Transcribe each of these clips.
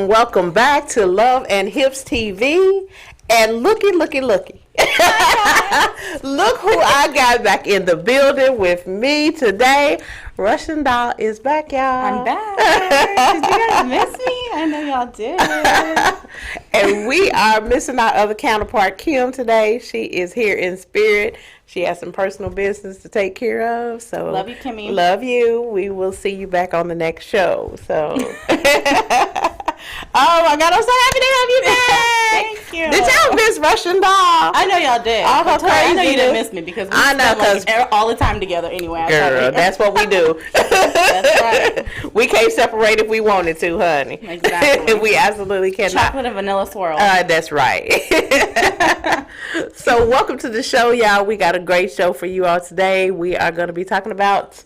Welcome back to Love and Hips TV. And looky. Look who I got back in the building with me today. Russian Doll is back, y'all. I'm back. Did you guys miss me? I know y'all did. And we are missing our other counterpart, Kim, today. She is here in spirit. She has some personal business to take care of. So love you, Kimmy. Love you. We will see you back on the next show. So oh my God, I'm so happy to have you back. Thank you. Did y'all miss Russian Doll? I know y'all did. All her I know you craziness. didn't miss me because we spent all the time together anyway. Girl, that's what we do. That's right. We can't separate if we wanted to, honey. Exactly. We absolutely cannot. Chocolate and vanilla swirl. That's right. So welcome to the show, y'all. We got a great show for you all today. We are going to be talking about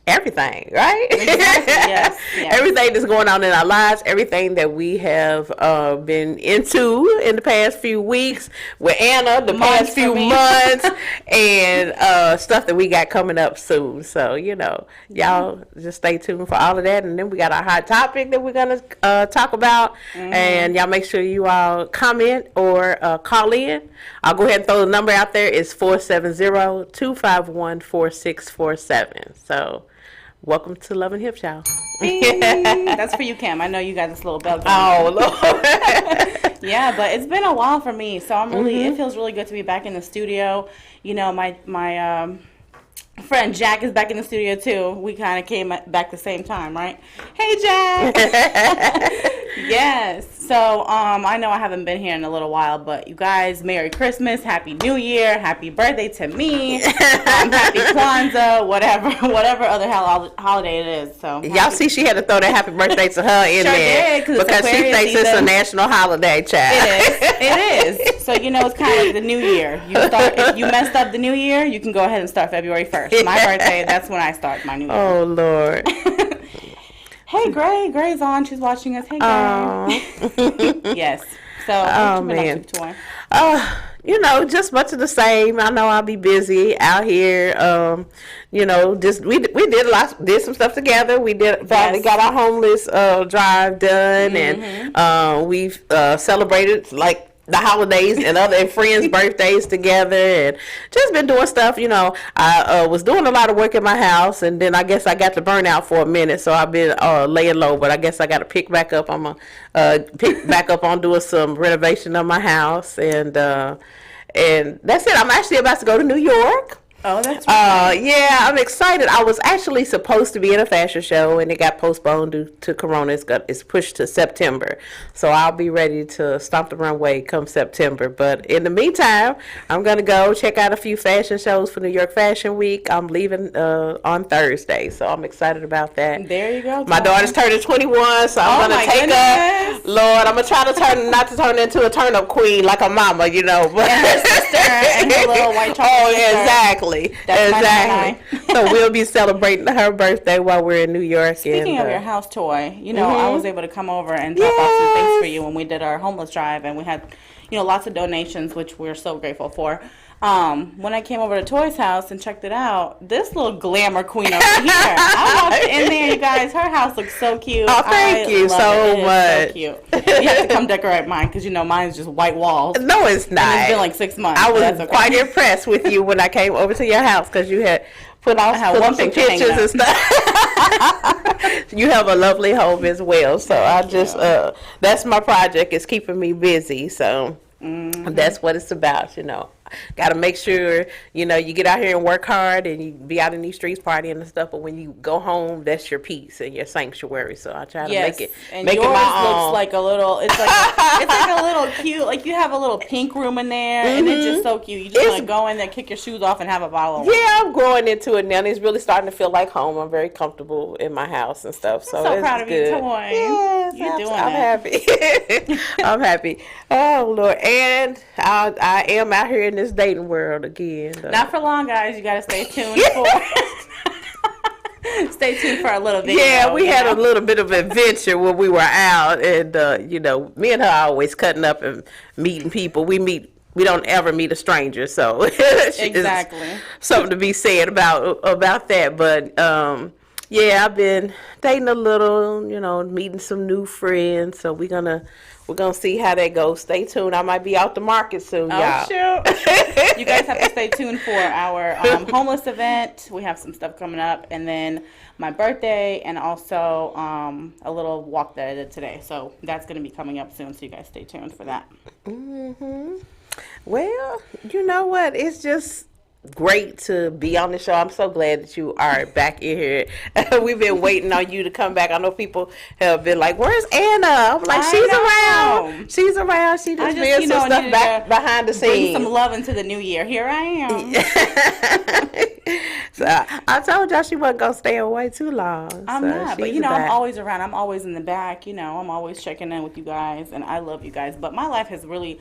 everything, right? Exactly. Yes. Everything that's going on in our lives, everything that we have been into in the past few weeks with Anna, the past few months, and stuff that we got coming up soon. So, y'all just stay tuned for all of that. And then we got our hot topic that we're going to talk about. And y'all make sure you all comment or call in. I'll go ahead and throw the number out there. It's 470-251-4647. So, welcome to Love and Hips, y'all. That's for you, Cam. I know you got this little bell. Oh, Lord. Yeah, but it's been a while for me, so I'm really. It feels really good to be back in the studio. My friend Jack is back in the studio too. We kind of came back the same time, right? Hey, Jack. Yes. So I know I haven't been here in a little while, but you guys, Merry Christmas, Happy New Year, Happy Birthday to me, Happy Kwanzaa, whatever other holiday it is. So y'all see, she had to throw that Happy Birthday to her in there because she thinks it's a national holiday, child. It is. So it's kind of like the new year. If you messed up the new year, you can go ahead and start February 1st. My birthday, that's when I start my new year. Oh, Lord. Hey, Gray. Gray's on. She's watching us. Hey, Gray. Yes. So, what you been up to, Toy? Just much of the same. I know I'll be busy out here. Just we did some stuff together. We finally got our homeless drive done, and we've celebrated the holidays and other friends' birthdays together, and just been doing stuff. I was doing a lot of work in my house, and then I guess I got to burn out for a minute, so I've been laying low. But I guess I got to pick back up. I'm gonna pick back up on doing some renovation of my house, and that's it. I'm actually about to go to New York. Oh, that's right. Yeah, I'm excited. I was actually supposed to be in a fashion show, and it got postponed due to Corona. It's pushed to September. So I'll be ready to stomp the runway come September. But in the meantime, I'm going to go check out a few fashion shows for New York Fashion Week. I'm leaving on Thursday, so I'm excited about that. There you go. My daughter's turning 21, so I'm going to take her. Lord, I'm going to try to not to turn into a turnip queen like a mama, And her sister and her little white chocolate. Oh, yeah, exactly. Exactly. So we'll be celebrating her birthday while we're in New York. Speaking of your house toy, I was able to come over and drop off some things for you when we did our homeless drive, and we had, lots of donations, which we're so grateful for. When I came over to Toy's house and checked it out, this little glamour queen over here, I walked in there, you guys, her house looks so cute. Oh, thank you so much. So cute. You have to come decorate mine because, mine's just white walls. No, it's not. And it's been like 6 months. I was quite impressed with you when I came over to your house because you had put some pictures and stuff. You have a lovely home as well. So I just, that's my project. It's keeping me busy. So that's what it's about, got to make sure, you know, you get out here and work hard and you be out in these streets partying and stuff. But when you go home, that's your peace and your sanctuary. So I try to make it and make yours it my looks own. like a little. It's like it's like a little cute. Like you have a little pink room in there, and it's just so cute. You just want to go in there, kick your shoes off, and have a bottle of wine. Yeah, I'm growing into it now. And it's really starting to feel like home. I'm very comfortable in my house and stuff. So so it's proud of you, good. Toy. Yes, You're doing I'm it. happy. I'm happy. Oh Lord, and I am out here in this dating world again. Not for long, guys. You got to stay tuned for. Stay tuned for a little video. Yeah, we had a little bit of adventure when we were out, and you know, me and her are always cutting up and meeting people. We don't ever meet a stranger, so Exactly. something to be said about that. But yeah, I've been dating a little, you know, meeting some new friends. So we're gonna see how that goes. Stay tuned. I might be out the market soon, y'all. Shoot. You guys have to stay tuned for our homeless event. We have some stuff coming up, and then my birthday, and also a little walk that I did today. So that's going to be coming up soon. So you guys stay tuned for that. Well, you know what? It's just great to be on the show. I'm so glad that you are back in here. We've been waiting on you to come back. I know people have been like, "Where's Anna?" I'm like, "She's around. She's around. She just doing some stuff back behind the scenes. Bring some love into the new year. Here I am." So I told y'all she wasn't gonna stay away too long. I'm so not, but she's you know, back. I'm always around. I'm always in the back. You know, I'm always checking in with you guys, and I love you guys. But my life has really.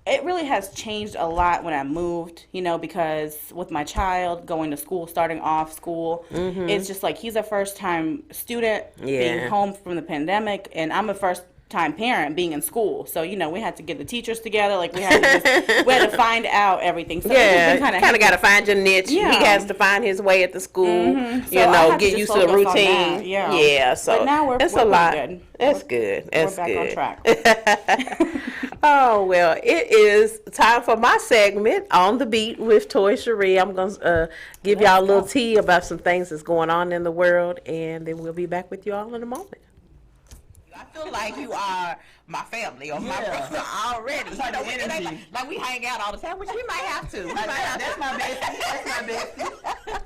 It really has changed a lot when I moved, you know, because with my child going to school, starting off school, it's just like he's a first-time student being home from the pandemic, and I'm a first-time parent being in school. So, you know, we had to get the teachers together. Like, we had to find out everything. So yeah, kind of got to find your niche. Yeah. He has to find his way at the school, So you I know, had to get just used to the focus on routine. that, yeah. Yeah, so but now it's we're a lot. good. That's good. That's We're back good. on track. Oh, well, it is time for my segment, On the Beat with Toy Cherie. I'm going to give y'all a little tea about some things that's going on in the world, and then we'll be back with you all in a moment. I feel like you are my family or my brother already. You know, it ain't like we hang out all the time, which we might have to. That's my bestie. That's my bestie.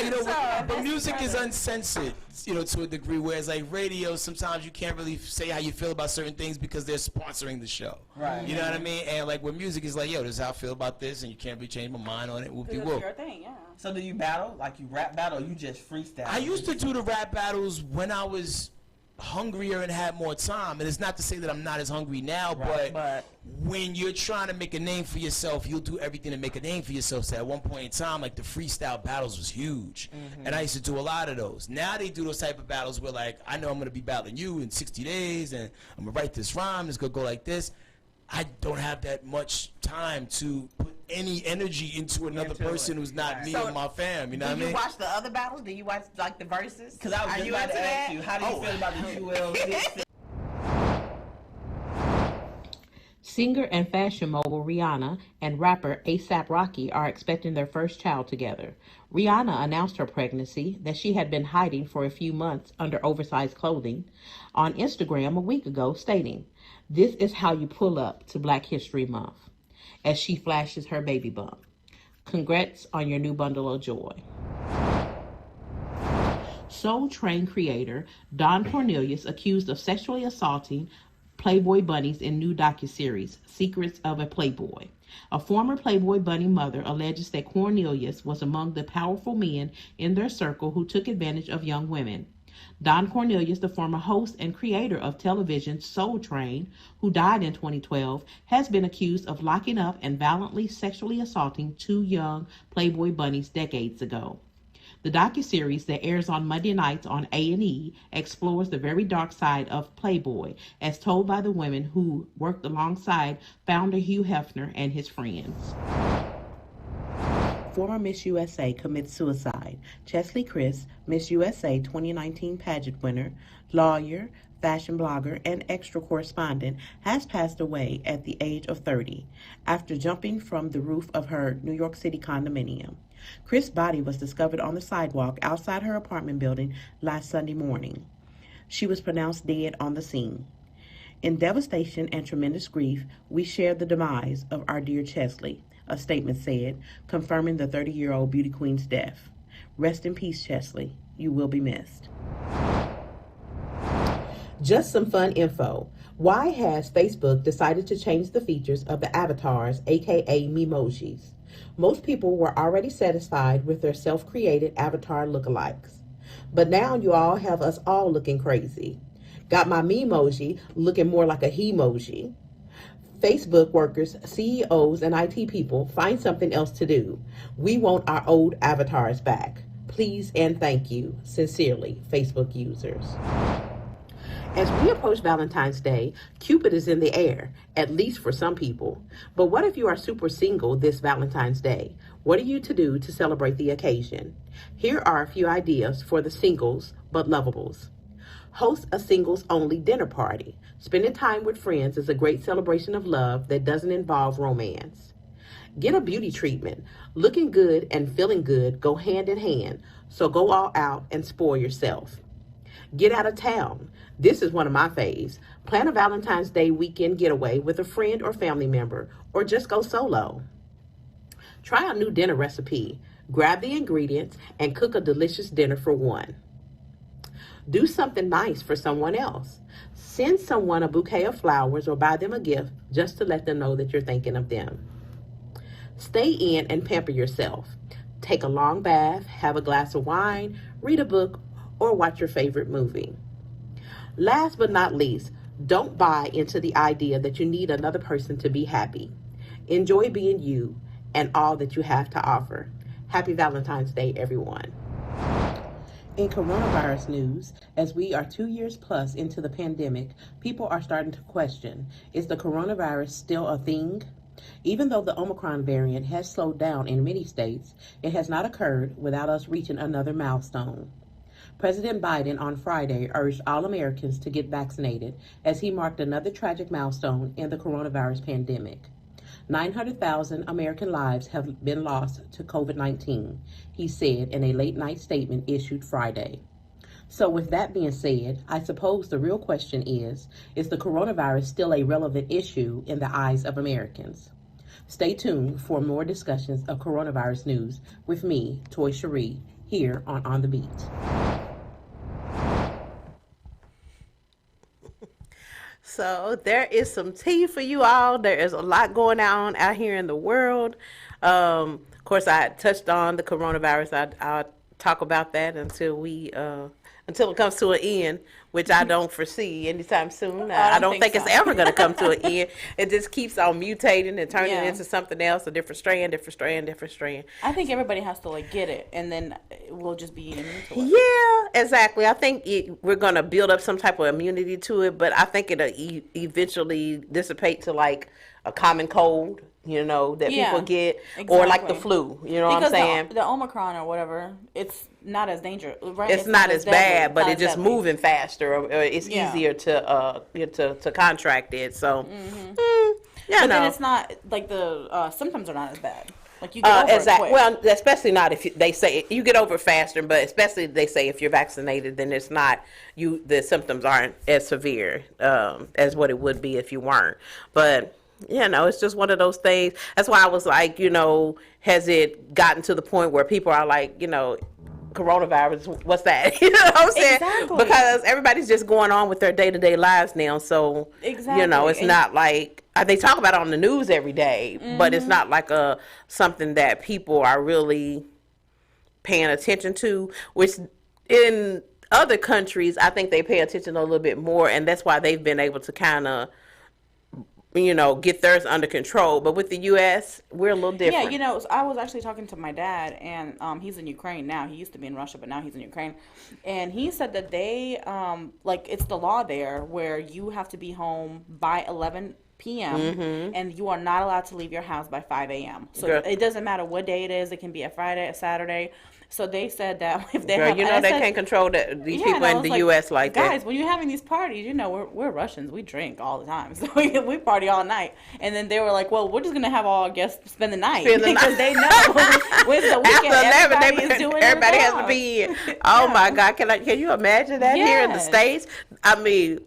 You know, but music is uncensored, you know, to a degree, whereas like radio, sometimes you can't really say how you feel about certain things because they're sponsoring the show. Right. You know what I mean? And like with music, is like, yo, this is how I feel about this, and you can't really change my mind on it. Whoop-de-whoop. Your thing, yeah. So do you battle? Like you rap battle or you just freestyle? I used to do the rap battles when I was hungrier and had more time, and it's not to say that I'm not as hungry now, but when you're trying to make a name for yourself, you'll do everything to make a name for yourself. So at one point in time, like the freestyle battles was huge, and I used to do a lot of those. Now they do those type of battles where like I know I'm gonna be battling you in 60 days, and I'm gonna write this rhyme, it's gonna go like this. I don't have that much time to put any energy into another person who's not me or my fam. You know what I mean? Do you watch the other battles? Do you watch like the verses? Because I was just about to ask you, how do you feel about the UL? Singer and fashion mogul Rihanna and rapper A$AP Rocky are expecting their first child together. Rihanna announced her pregnancy that she had been hiding for a few months under oversized clothing on Instagram a week ago, stating, "This is how you pull up to Black History Month," as she flashes her baby bump. Congrats on your new bundle of joy. Soul Train creator Don Cornelius accused of sexually assaulting Playboy bunnies in new docuseries, Secrets of a Playboy. A former Playboy bunny mother alleges that Cornelius was among the powerful men in their circle who took advantage of young women. Don Cornelius, the former host and creator of television's Soul Train, who died in 2012, has been accused of locking up and violently sexually assaulting 2 young Playboy bunnies decades ago. The docuseries that airs on Monday nights on A&E explores the very dark side of Playboy, as told by the women who worked alongside founder Hugh Hefner and his friends. Former Miss USA commits suicide. Chesley Chris, Miss USA 2019 pageant winner, lawyer, fashion blogger, and extra correspondent, has passed away at the age of 30 after jumping from the roof of her New York City condominium. Chris' body was discovered on the sidewalk outside her apartment building last Sunday morning. She was pronounced dead on the scene. In devastation and tremendous grief, we share the demise of our dear Chesley. a statement said, confirming the 30-year-old beauty queen's death. Rest in peace, Chesley. You will be missed. Just some fun info. Why has Facebook decided to change the features of the avatars, aka Memojis? Most people were already satisfied with their self-created avatar lookalikes. But now you all have us all looking crazy. Got my Memoji looking more like a he-moji. Facebook workers, CEOs, and IT people, find something else to do. We want our old avatars back. Please and thank you. Sincerely, Facebook users. As we approach Valentine's Day, Cupid is in the air, at least for some people. But what if you are super single this Valentine's Day? What are you to do to celebrate the occasion? Here are a few ideas for the singles but lovables. Host a singles-only dinner party. Spending time with friends is a great celebration of love that doesn't involve romance. Get a beauty treatment. Looking good and feeling good go hand in hand, so go all out and spoil yourself. Get out of town. This is one of my faves. Plan a Valentine's Day weekend getaway with a friend or family member, or just go solo. Try a new dinner recipe. Grab the ingredients and cook a delicious dinner for one. Do something nice for someone else. Send someone a bouquet of flowers or buy them a gift just to let them know that you're thinking of them. Stay in and pamper yourself. Take a long bath, have a glass of wine, read a book, or watch your favorite movie. Last but not least, don't buy into the idea that you need another person to be happy. Enjoy being you and all that you have to offer. Happy Valentine's Day, everyone. In coronavirus news, as we are 2 years plus into the pandemic, people are starting to question, is the coronavirus still a thing? Even though the Omicron variant has slowed down in many states, it has not occurred without us reaching another milestone. President Biden on Friday urged all Americans to get vaccinated as he marked another tragic milestone in the coronavirus pandemic. 900,000 American lives have been lost to COVID-19, he said in a late-night statement issued Friday. So with that being said, I suppose the real question is the coronavirus still a relevant issue in the eyes of Americans? Stay tuned for more discussions of coronavirus news with me, Toy Cherie, here on The Beat. So there is some tea for you all. There is a lot going on out here in the world. Of course, I touched on the coronavirus. I'll talk about that until it comes to an end, which I don't foresee anytime soon. I don't think it's ever going to come to an end. It just keeps on mutating and turning into something else, a different strand. I think everybody has to get it, and then we'll just be immune to it. Yeah, exactly. I think we're going to build up some type of immunity to it, but I think it'll eventually dissipate to a common cold, that people get, or like the flu, what I'm saying? The Omicron or whatever, it's not as dangerous, right? It's not as bad, but it's just moving faster, or it's easier to contract it. So, but then it's not the symptoms are not as bad. You get over it quick. Well, especially not if they say you get over faster, but especially they say if you're vaccinated, then it's not the symptoms aren't as severe as what it would be if you weren't. But it's just one of those things. That's why I was like, has it gotten to the point where people are like, coronavirus, what's that? You know what I'm saying? Exactly. Because everybody's just going on with their day-to-day lives now. So, it's not like they talk about it on the news every day, but it's not like something that people are really paying attention to, which in other countries, I think they pay attention a little bit more, and that's why they've been able to kind of get theirs under control. But with the U.S., we're a little different. Yeah, I was actually talking to my dad, and he's in Ukraine now. He used to be in Russia, but now he's in Ukraine. And he said that they, it's the law there where you have to be home by 11 p.m. and you are not allowed to leave your house by 5 a.m. So it doesn't matter what day it is. It can be a Friday, a Saturday. So they said that if they they can't control these people in the U.S. like that. Guys, when you're having these parties, we're Russians. We drink all the time. So we party all night. And then they were like, well, we're just going to have all our guests spend the night. Because they know when the weekend, everybody has to be in. Oh, my God. Can you imagine that here in the States? I mean,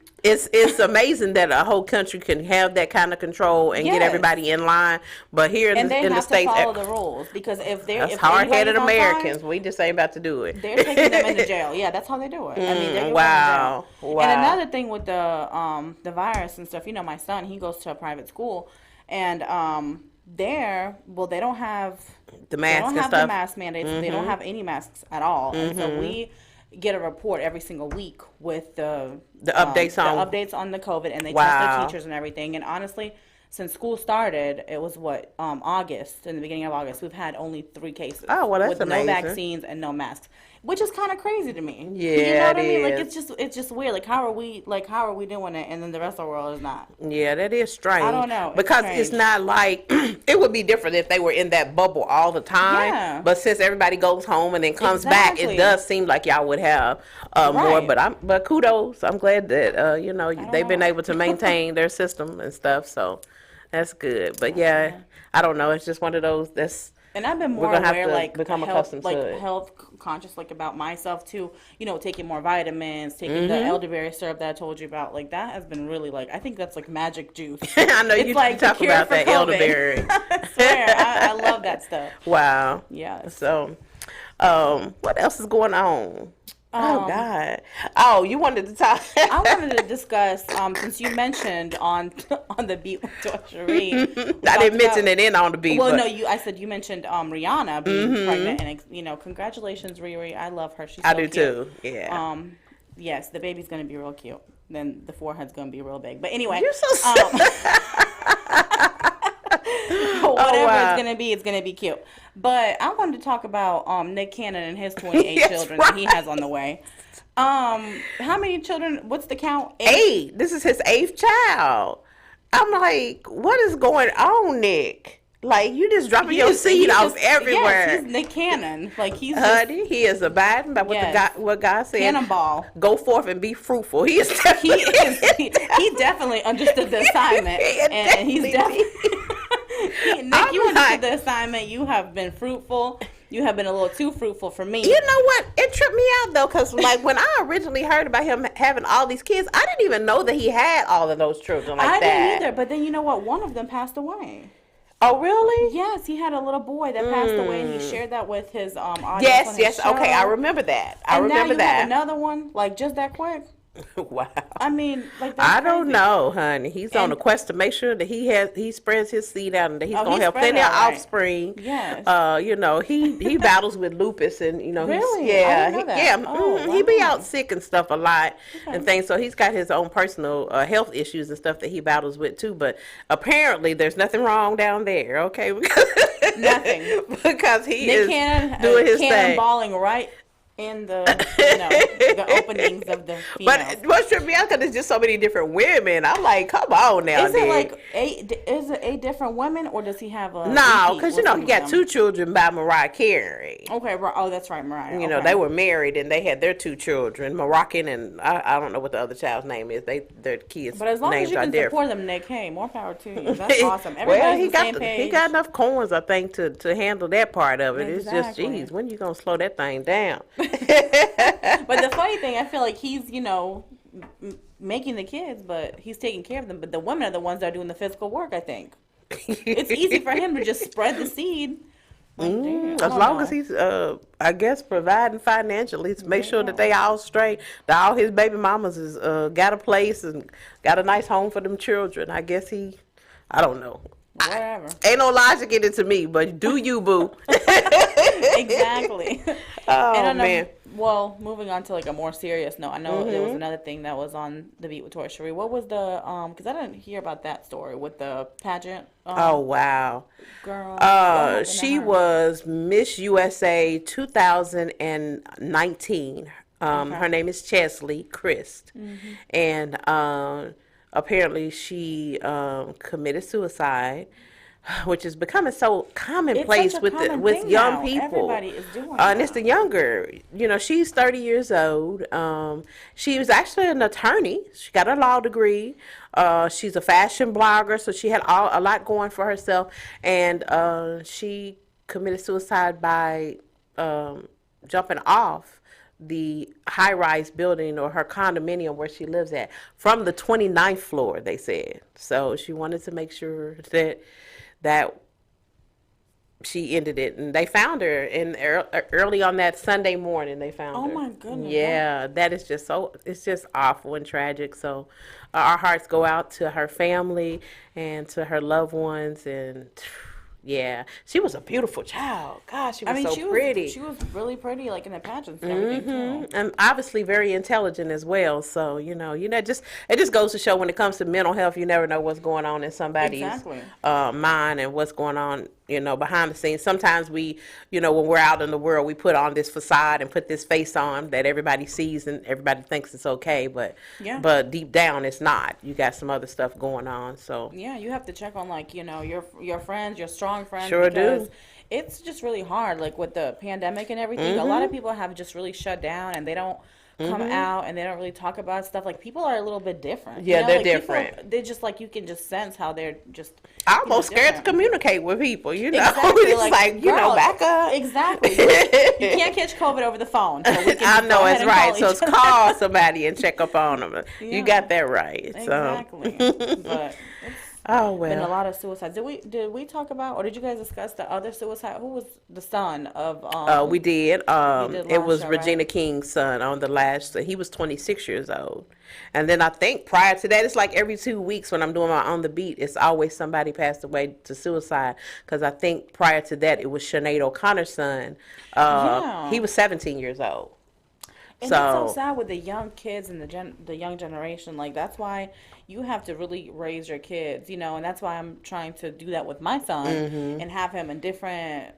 it's amazing that a whole country can have that kind of control and get Yes. everybody in line. But here And they in the have to States, follow the rules, because if they're that's if hard-headed anybody's on time, Americans. We just ain't about to do it. they're taking them into jail. Yeah, that's how they do it. I mean, they're wow. going to jail. Wow. And another thing with the virus and stuff, my son, he goes to a private school, and they don't have The they mask don't and have the stuff. mask mandates. They don't have any masks at all, and so we get a report every single week with the updates on- the updates on the COVID, and they test Wow. the teachers and everything. And honestly, since school started, it was August, in the beginning of August, we've had only 3 cases. Oh, well, that's with amazing. no vaccines and no masks, which is kind of crazy to me. Yeah, you know what it I mean? Like is. it's just weird. Like how are we doing it, and then the rest of the world is not? Yeah, that is strange. I don't know. It's Because strange. it's not like it would be different if they were in that bubble all the time. Yeah. But since everybody goes home and then comes back, Exactly. it does seem like y'all would have more. Right. But kudos. I'm glad that they've been know. able to maintain their system and stuff. So that's good. But yeah, I don't know. It's just one of those that's. And I've been more gonna have aware, to like become health, accustomed to like it. health conscious, like about myself too. Taking more vitamins, taking Mm-hmm. the elderberry syrup that I told you about. Like that has been really like I think that's like magic juice. I know It's you like the talk cure about for that COVID. elderberry. I swear, I love that stuff. Wow. Yeah. So, what else is going on? Oh God! Oh, you wanted to talk? I wanted to discuss since you mentioned on the beat with Torcherie. I didn't mention it in on the beat. Well, but no, I said you mentioned Rihanna being pregnant, and congratulations, Riri. I love her. She's so I do cute. too. Yeah. Yes, the baby's gonna be real cute. Then the forehead's gonna be real big. But anyway, You're so whatever wow. it's gonna be, it's gonna be cute. But I wanted to talk about Nick Cannon and his 28 Yes, children that he has on the way. How many children? What's the count? 8. This is his 8th child. I'm like, what is going on, Nick? Like, you just dropping your seed off everywhere. Yes, he's Nick Cannon. Like he's just Honey, he is abiding by what Yes. what God said. cannonball. Go forth and be fruitful. He is He definitely. is. He definitely understood the assignment, and he's definitely. Nick, I'm you understood like- the assignment. You have been fruitful. You have been a little too fruitful for me. You know what? It tripped me out though, because like when I originally heard about him having all these kids, I didn't even know that he had all of those children like I that. didn't either. But then you know what? One of them passed away. Oh, really? Yes, he had a little boy that passed away, and he shared that with his audience. Yes, on his yes. Okay, I show. remember that. I And remember now you have that. another one, like just that quick. Wow. I mean, like that's I don't crazy. know, honey. He's on And- a quest to make sure that he spreads his seed out and that he's Oh, gonna he have spread plenty it of all right. offspring. Yes. He battles with lupus and Really? yeah, I didn't know that. yeah. Oh, He be wow. out sick and stuff a lot and things. So he's got his own personal health issues and stuff that he battles with too. But apparently, there's nothing wrong down there. Okay, Nothing. because he Nick is Cannon doing his thing. cannonballing right in the the openings of the females. But what tripped me out because there's just so many different women. I'm like, come on now, Is it Nick. like is it 8 different women, or does he have a No, repeat because with he some of got them? 2 children by Mariah Carey. Okay, right. Oh, that's right, Mariah. You know, Okay. they were married and they had their 2 children, Moroccan and I don't know what the other child's name is. Their kids' But as long names as you are can different. support them, Nick, hey, more power to you. That's awesome. Everybody's well, on the same page. he got enough coins, I think, to handle that part of it. It's just, Exactly. geez, when you gonna slow that thing down? But the funny thing, I feel like he's, making the kids, but he's taking care of them. But the women are the ones that are doing the physical work, I think. It's easy for him to just spread the seed. Like, damn, I As don't long know. as he's, I guess, providing financially to make sure that they all straight, that all his baby mamas is got a place and got a nice home for them children. I guess I don't know. Whatever. Ain't no logic in it to me, but do you, boo? Exactly. Oh, And on a- man. well, moving on to like a more serious note, I know there was another thing that was on the beat with Tori Cherie. What was the because I didn't hear about that story with the pageant. Oh, wow. Girl. what happened to She her? was Miss USA 2019. Her name is Chesley Christ. And apparently she committed suicide, which is becoming so commonplace such a with common with thing young now. people. Everybody is doing And it's that. the younger. She's 30 years old. She was actually an attorney. She got a law degree. She's a fashion blogger, so she had a lot going for herself. And she committed suicide by jumping off the high-rise building or her condominium where she lives at from the 29th floor, they said. So she wanted to make sure that she ended it, and they found her in early on that Sunday morning. They found her. Oh my goodness. Yeah, that is just it's just awful and tragic. So our hearts go out to her family and to her loved ones, and yeah, she was a beautiful child. Gosh, she was so pretty. She was really pretty, like in the pageants and everything too. And obviously very intelligent as well. So just it just goes to show when it comes to mental health, you never know what's going on in somebody's mind and what's going on, behind the scenes. Sometimes we, when we're out in the world, we put on this facade and put this face on that everybody sees and everybody thinks it's okay, but deep down it's not. You got some other stuff going on. So yeah, you have to check on your friends, your strong friends. Sure because do. It's just really hard, like with the pandemic and everything. A lot of people have just really shut down and they don't come out and they don't really talk about stuff. Like people are a little bit different. Yeah, they're like, different. They're just like, you can just sense how they're just almost scared to communicate with people, Exactly. It's like, girl, back up. Exactly. You can't catch COVID over the phone. So we can I just know, go ahead it's and right. call So each it's other. call somebody and check up on them. Yeah. You got that right. Exactly. So. But Oh, been a well. lot of suicides. Did we talk about, or did you guys discuss the other suicide? Who was the son of? We did. did It was last show, Regina right? King's son on the last. He was 26 years old, and then I think prior to that, it's like every 2 weeks when I'm doing my On the Beat, it's always somebody passed away to suicide. Because I think prior to that, it was Sinead O'Connor's son. Yeah. He was 17 years old. And that's so sad with the young kids and the young generation. Like that's why you have to really raise your kids, and that's why I'm trying to do that with my son and have him in different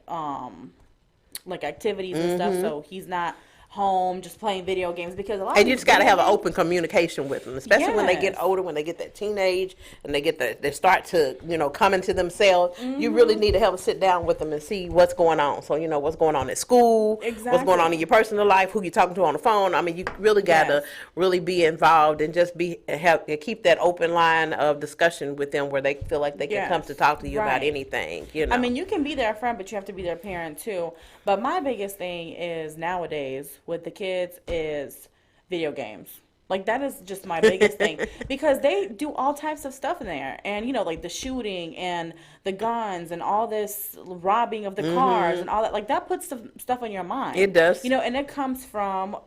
like activities and stuff, so he's not home just playing video games, because a lot And of you just got to have an open communication with them, especially when they get Yes. older, when they get that teenage, and they start to, come into themselves. You really need to have a sit down with them and see what's going on. So, what's going on at school, what's going on Exactly. in your personal life, who you're talking to on the phone. I mean, you really got to Yes. really be involved and just keep that open line of discussion with them where they feel like they can Yes. come to talk to you about Right. anything, I mean, you can be their friend, but you have to be their parent too. But my biggest thing is nowadays with the kids is video games. Like that is just my biggest thing, because they do all types of stuff in there, and like the shooting and the guns and all this robbing of the cars and all that. Like that puts stuff on your mind. It does. And it comes from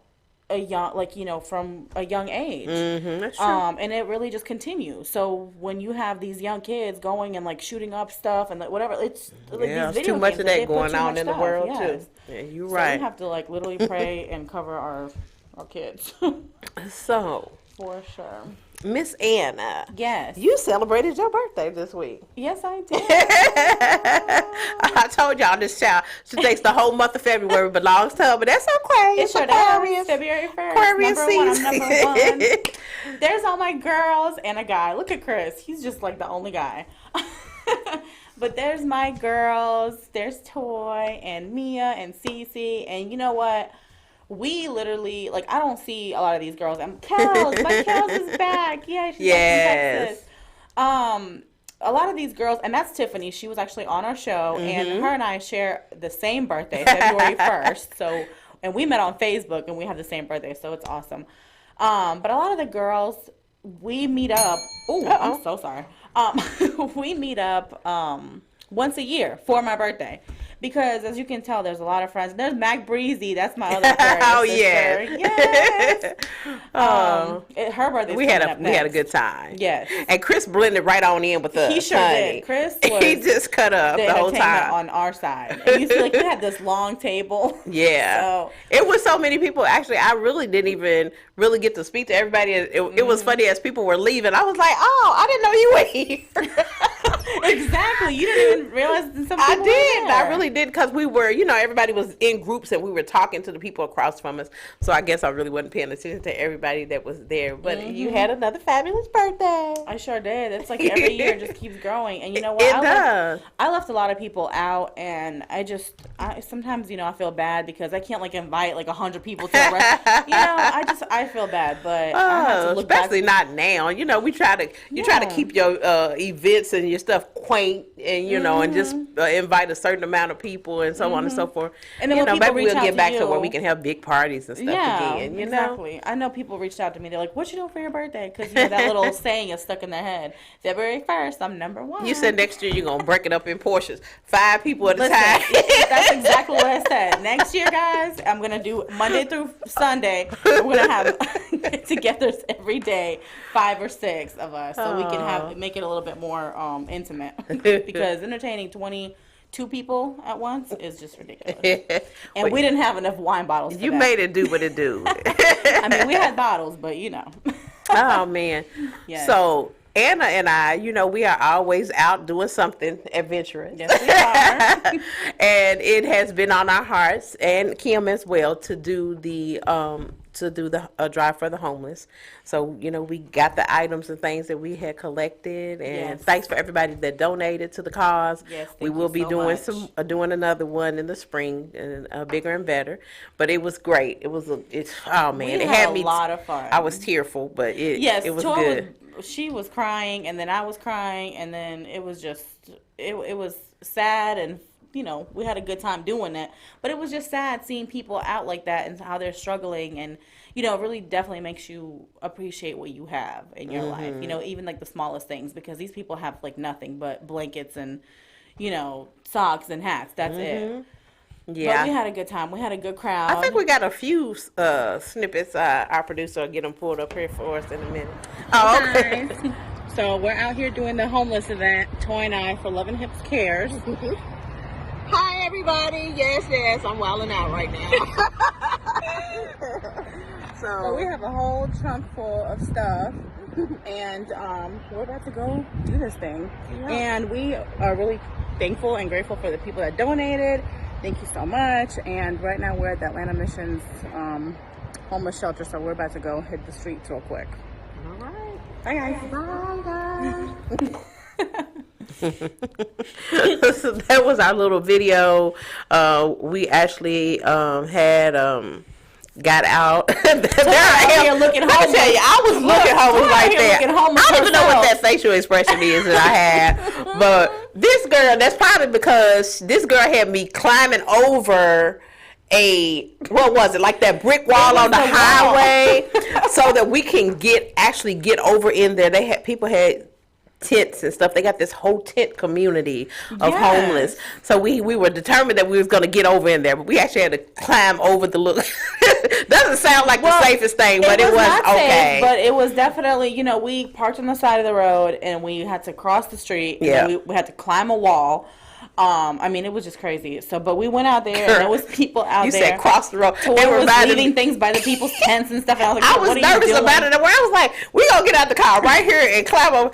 a young, from a young age. That's true. And it really just continues. So when you have these young kids going and like shooting up stuff and like, whatever, it's like Yeah, these it's video too much games, of like, that they put going too on much in the stuff, world, yes. too. Yeah, you're So right. we have to like literally pray and cover our kids So, for sure. Miss Anna. Yes. You celebrated your birthday this week. Yes, I did. I told y'all this child, she thinks the whole month of February belongs to her, but that's okay. It It's sure Aquarius. does. February 1st. Aquarius number one. I'm season. number one. There's all my girls and a guy. Look at Chris. He's just like the only guy. But there's my girls. There's Toy and Mia and Cece. And you know what? We literally, like, I don't see a lot of these girls. And Kels, my Kels is back. Yeah, she's back from Texas. A lot of these girls, and that's Tiffany. She was actually on our show, and her and I share the same birthday, February 1st. So, and we met on Facebook, and we have the same birthday, so it's awesome. But a lot of the girls, we meet up. Oh, I'm so sorry. We meet up once a year for my birthday. Because as you can tell, there's a lot of friends. There's Mac Breezy. That's my other Oh, sister. yeah. Yes. Her birthday. We had a good time. Yes. And Chris blended right on in with us. He sure honey. did. Chris was he just cut up the whole entertainment time. on our side. And you see, like, we had this long table. Yeah. So, It was so many people. Actually, I really didn't even really get to speak to everybody. It was funny as people were leaving. I was like, oh, I didn't know you were here. exactly. You didn't even realize that some people I were did. there. I really did, because we were, everybody was in groups and we were talking to the people across from us. So I guess I really wasn't paying attention to everybody that was there. But you had another fabulous birthday. I sure did. It's like every year it just keeps growing. And you know what? It does. I left a lot of people out, and I sometimes, I feel bad because I can't like invite like 100 people to a restaurant. I feel bad, but I have to look back. Especially not now. We try to you try to Yeah. keep your events and your stuff quaint and you know, and just invite a certain amount of people and so on and so forth. And then you when know, people maybe reach we'll out get to back to you- where we can have big parties and stuff again. You know, exactly. I know people reached out to me. They're like, "What you doing for your birthday?" Because that little saying is stuck in their head. February 1st, I'm number one. you said next year you're gonna break it up in portions, 5 people at a Listen, time. that's exactly what I said. Next year, guys, I'm gonna do Monday through Sunday. We're gonna have get-togethers every day, 5 or 6 of us, so we can make it a little bit more intimate. Because entertaining 22 people at once is just ridiculous. And we didn't have enough wine bottles. For You that. made it do what it do. I mean, we had bottles, but you know. Oh man. Yes. So Anna and I, you know, we are always out doing something adventurous. Yes, we are. And it has been on our hearts, and Kim as well, to do the drive for the homeless. So, you know, we got the items and things that we had collected, and Yes. thanks for everybody that donated to the cause. Yes, we thank will you be so doing much. doing another one in the spring, and bigger and better. But it was great. It was oh man, We it had had a me. lot of fun. I was tearful, but Yes, it was Toy good. she was crying, and then I was crying, and then it was just it was sad, and you know, we had a good time doing it, but it was just sad seeing people out like that and how they're struggling, and you know, it really definitely makes you appreciate what you have in your life, you know, even like the smallest things, because these people have like nothing but blankets and, you know, socks and hats. That's it. Yeah. But we had a good time. We had a good crowd. I think we got a few snippets. Our producer will get them pulled up here for us in a minute. Oh, okay. So we're out here doing the homeless event, Toy and I, for Love and Hips Cares. Hi, everybody. Yes, I'm wilding out right now. So we have a whole trunk full of stuff, and we're about to go do this thing. And we are really thankful and grateful for the people that donated. Thank you so much. And right now we're at the Atlanta Missions homeless shelter, so we're about to go hit the streets real quick. All right. Bye, guys. So that was our little video. We actually had got out. There I am. here looking Let me homeless. tell you, I was looking homeless Toy out like here that. looking homeless I don't even know what herself. that facial expression is that I had, but this girl, that's probably because this girl had me climbing over what was it, like that brick wall on the the wall. highway, so that we can actually get over in there. People had tents and stuff. They got this whole tent community of Yes. homeless. So we were determined that we was going to get over in there, but we actually had to climb over the look. Doesn't sound like the safest thing, but it was not okay. safe, but it was definitely, you know, we parked on the side of the road and we had to cross the street. And Yeah. then we had to climb a wall. I mean, it was just crazy. So, but we went out there and there was people out you there. said cross the road. Toy It was reminded leaving me- things by the people's tents and stuff. And I was like, I was what are nervous you doing? about it. And when I was like, we gonna get out the car right here and climb over.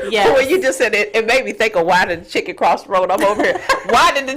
Yes. When you just said it, it made me think of why did the chicken cross the road? I'm over here. Why did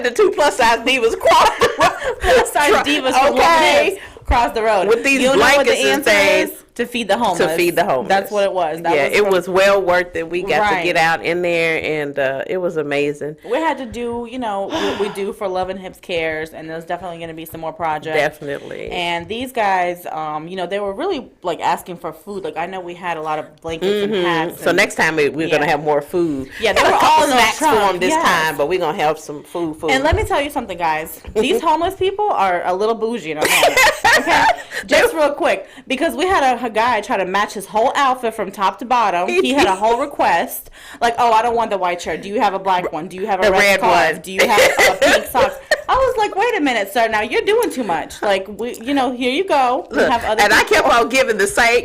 the two plus size divas cross the road? Sorry, divas from Love and Hips cross the road. With these you know what the blankets and answer things. is? To feed the homeless. To feed the homeless. That's what it was. It was well worth it. We got to Right. get out in there, and it was amazing. We had to do, you know, what we do for Love and Hips Cares, and there's definitely going to be some more projects. Definitely. And these guys, you know, they were really like asking for food. Like I know we had a lot of blankets and hats. So and- next time we're Yeah. gonna have more food. Yeah, they Have were a couple all in the snacks for trunk, them this yes. time, but we're gonna have some food. And let me tell you something, guys. These homeless people are a little bougie in a moment. Okay, just real quick, because we had a guy try to match his whole outfit from top to bottom. He had a whole request, like, "Oh, I don't want the white shirt. Do you have a black one? Do you have a The red red scarf? one. Do you have pink socks?" I was like, "Wait a minute, sir. Now you're doing too much. Like, you know, here you go. We have other and I people." kept on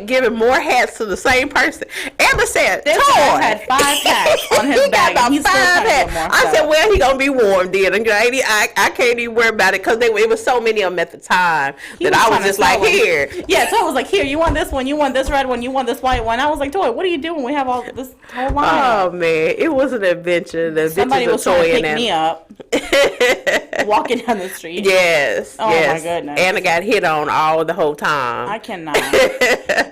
giving more hats to the same person. Emma said, This "Toy." guy had 5 hats on his He got bag, about and he's still 5 trying to hats. get more I stuff. said, "Well, he gonna be warm then." And I can't even worry about it because it was so many of them at the time that I was trying to just like, sell 'em. "Here." Yeah, so I was like, "Here, you want this one? You want this red one? You want this white one?" I was like, "Toy, what are you doing? We have all this whole line." Oh man, it was an adventure. The Somebody adventures was of trying to Toy pick and me Anna. up, walking down the street. Yes. Oh, my yes. goodness. Anna got hit on all the whole time. I cannot.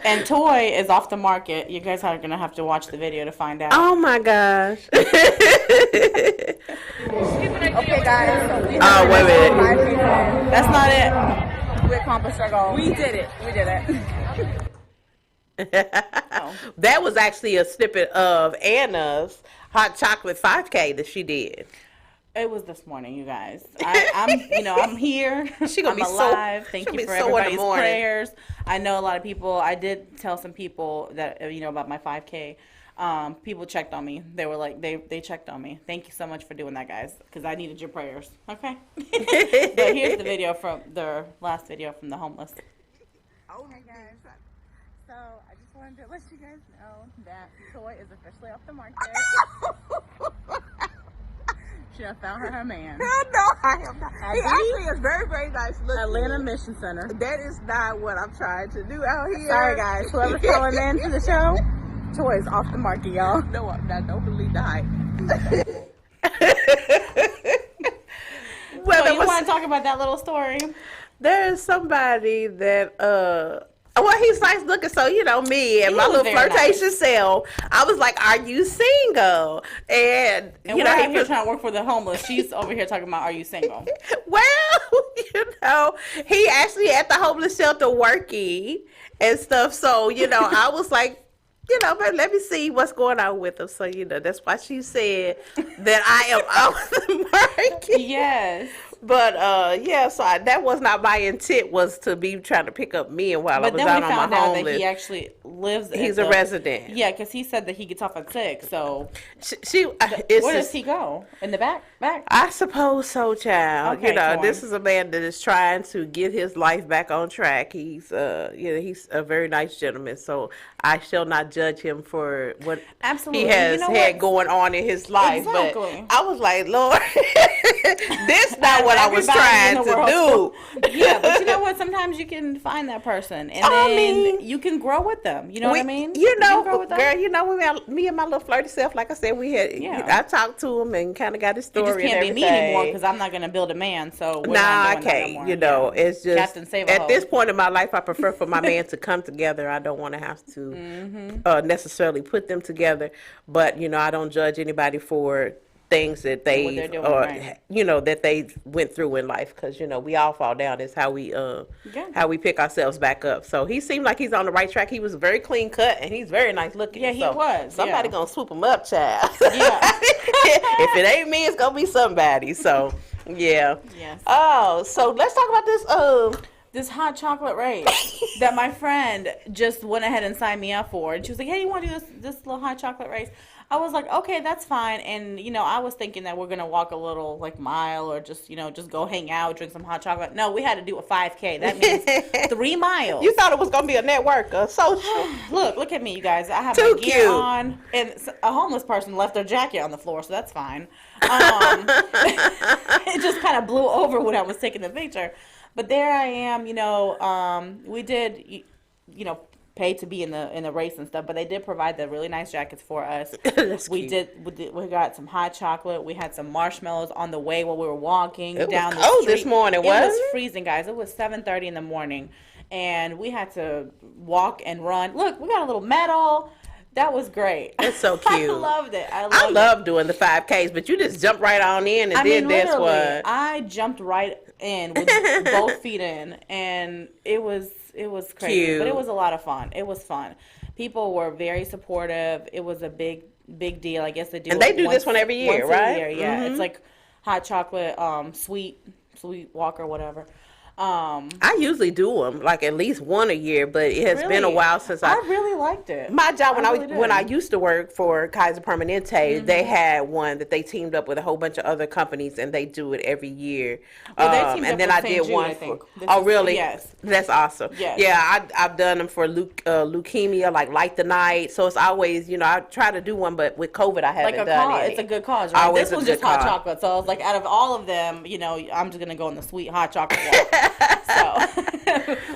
And Toy is off the market. You guys are gonna have to watch the video to find out. Oh my gosh. Okay, guys. So we Oh, wait a minute. 5 people. That's not it. We accomplished our goal. We did it. We did it. That was actually a snippet of Anna's hot chocolate 5K that she did. It was this morning, you guys. I'm here. She gonna I'm be alive. so, Thank she'll you be for so in the everybody's morning. prayers. I know a lot of people. I did tell some people that about my 5K. People checked on me. They were like, they checked on me. Thank you so much for doing that, guys, because I needed your prayers. Okay. But here's the last video from the homeless. Hey guys, so I just wanted to let you guys know that Toy is officially off the market. She done found her man. No, I am not. He actually is very, very nice looking. Atlanta Mission Center. That is not what I'm trying to do out here. Sorry guys, whoever's calling in to the show, Toy is off the market, y'all. No, I'm not. Don't believe the hype. Well, So there you was- want to talk about that little story? there's somebody that well, he's nice looking, so me and He my was little very flirtation self, I was like, "Are you single?" And And we're out here trying to work for the homeless. She's over here talking about, are you single? well, he actually at the homeless shelter working and stuff. So I was like, but let me see what's going on with him. So that's why she said that I am off the market. Yes. But so that was not my intent, was to be trying to pick up men while I But was then we out on found my out that homeless. he actually lives. He's a resident. Yeah, because he said that he gets off at 6. So It's where does just- he go? In the back? I suppose so, child. Okay, This Torn. is a man that is trying to get his life back on track. He's he's a very nice gentleman. So I shall not judge him for what Absolutely. he has You know had what? going on in his life. Exactly. But I was like, Lord, this not what I was Everybody in trying the to do. Yeah, but you know what? Sometimes you can find that person, and I then mean, you can grow with them. You know what I mean? You can grow with them. girl, me and my little flirty self, like I said, we had. Yeah. I talked to him and kind of got his You story. just can't and be me anymore everything. because I'm not gonna build a man. So we're Nah, I not doing that can't. no more. Yeah. It's just Captain Save-A-Ho. at this point in my life, I prefer for my man to come together. I don't want to have to necessarily put them together, but I don't judge anybody for things that What they they're doing, or right. that they went through in life, because we all fall down. It's how we pick ourselves back up. So he seemed like he's on the right track. He was very clean cut and he's very nice looking. Yeah, he So was, somebody yeah. gonna swoop him up, child. Yeah. If it ain't me, it's gonna be somebody. So yeah. Yes. Oh, so let's talk about this. This hot chocolate race that my friend just went ahead and signed me up for, and she was like, "Hey, you want to do this little hot chocolate race?" I was like, "Okay, that's fine." And I was thinking that we're gonna walk a little mile, or just just go hang out, drink some hot chocolate. No, we had to do a 5K. That means 3 miles. You thought it was gonna be a network, a social. Look at me, you guys. I have Too my gear cute. on, and a homeless person left their jacket on the floor, so that's fine. It just kind of blew over when I was taking the picture. But there I am, we did, pay to be in the race and stuff, but they did provide the really nice jackets for us. That's We cute. we got some hot chocolate. We had some marshmallows on the way while we were walking It was down the cold street. this morning, It was wasn't it? freezing, guys. It was 7:30 in the morning, and we had to walk and run. Look, we got a little medal. That was great. That's so I cute. loved it. I love doing the 5Ks, but you just jumped right on in and did this literally, one. I jumped right in with both feet in, and it was crazy, Cute. but it was a lot of fun. It was fun. People were very supportive. It was a big deal. I guess they do. And they it do this one every year, once a right? year, yeah, Mhm. it's like hot chocolate, sweet Walker, whatever. I usually do them like at least one a year, but it has been a Really? while since I really liked it. My job when I I really when did. I used to work for Kaiser Permanente, they had one that they teamed up with a whole bunch of other companies, and they do it every year. Well, they teamed and up then with I St. did Jude, one I for. think. This Oh, is- really? yes. That's awesome. Yes. Yeah, I've done them for leukemia, like Light the Night. So it's always, I try to do one, but with COVID, I haven't Like a done cause, any. it's a good cause, right? Always This a was good just hot cause. chocolate, so I was like, out of all of them, I'm just gonna go on the sweet hot chocolate walk. So,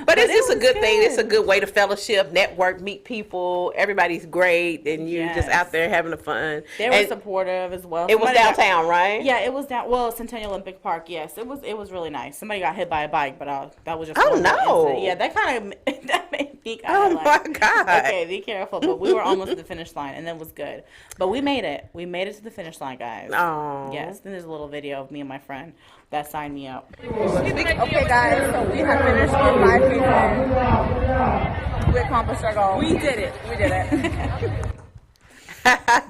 But it's it just a was good thing. It's a good. good way to fellowship, network, meet people. Everybody's great, and you're just Yes. out there having the fun. they were And supportive as well. it was Somebody got- downtown, right? Yeah, it was down. Well, Centennial Olympic Park. Yes, it was really nice. Somebody got hit by a bike, but that was just. Oh, one little no. incident. Yeah, that kind of that made Oh my God. Okay, be careful. But we were almost at the finish line, and it was good. But we made it. We made it to the finish line, guys. Oh. Yes. Then there's a little video of me and my friend that signed me up. Okay, guys, so we have finished the 5K run. We accomplished our goal. We did it. We did it.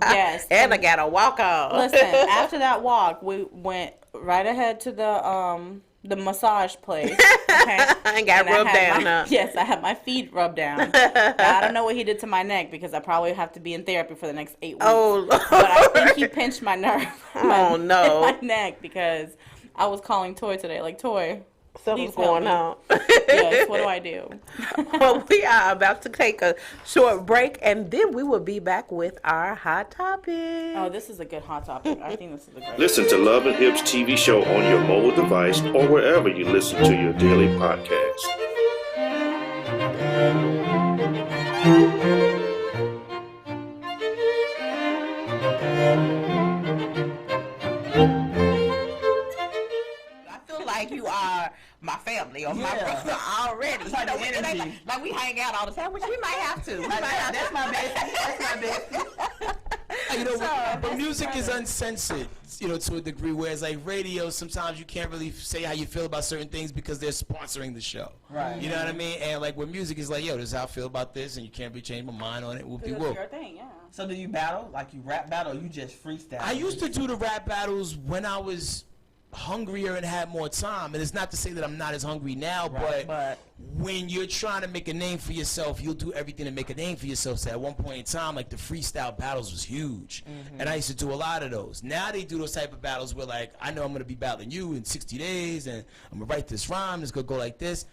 Yes. And I got a walk on. Listen, after that walk, we went right ahead to the massage place. Okay? And got rubbed down, huh? Yes, I had my feet rubbed down. Now, I don't know what he did to my neck because I probably have to be in therapy for the next 8 weeks. Oh, Lord. But I think he pinched my nerve. Oh, no. My neck because I was calling Toy today. Like, Toy, Something's please help going me. on. Yes, what do I do? Well, we are about to take a short break, and then we will be back with our hot topic. Oh, this is a good hot topic. I think this is a great Listen to Love and Hips TV show on your mobile device or wherever you listen to your daily podcast. I feel like you are my family or my brother already. It's like You know, the it ain't energy. like we hang out all the time, which we might have to. We might have That's my bestie. That's my bestie. You know, but music is uncensored, you know, to a degree, whereas like radio, sometimes you can't really say how you feel about certain things because they're sponsoring the show. Right. You know what I mean? And like with music, is like, yo, this is how I feel about this, and you can't really change my mind on it. Whoop-de It's whoop. your thing, yeah. So do you battle? Like you rap battle or you just freestyle? I used to do the rap battles when I was hungrier and had more time, and it's not to say that I'm not as hungry now, but when you're trying to make a name for yourself, you'll do everything to make a name for yourself. So at one point in time, like the freestyle battles was huge, and I used to do a lot of those. Now they do those type of battles where like I know I'm gonna be battling you in 60 days, and I'm gonna write this rhyme, it's gonna go like this.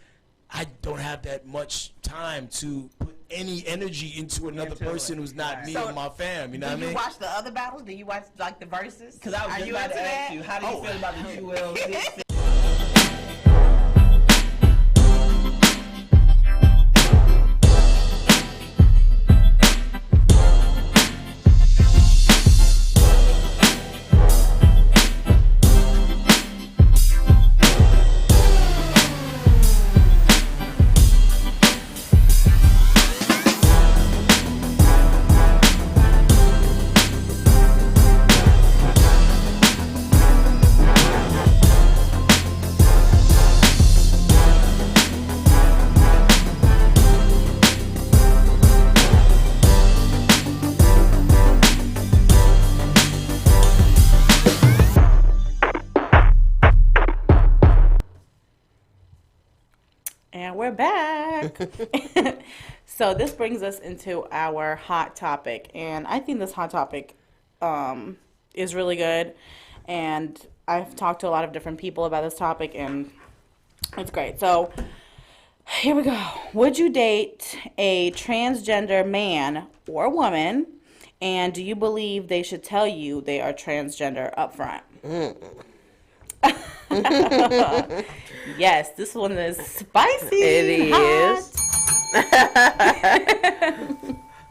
I don't have that much time to put any energy into another person who's not me So, or my fam. You know what I Do you mean? watch the other battles? Do you watch like the verses? Because I was Are just you about into to ask that? you, how do you feel about the Jewel 6? And we're back. So this brings us into our hot topic. And I think this hot topic is really good. And I've talked to a lot of different people about this topic, and it's great. So here we go. Would you date a transgender man or woman? And do you believe they should tell you they are transgender up front? Yes, this one is spicy. It hot. is.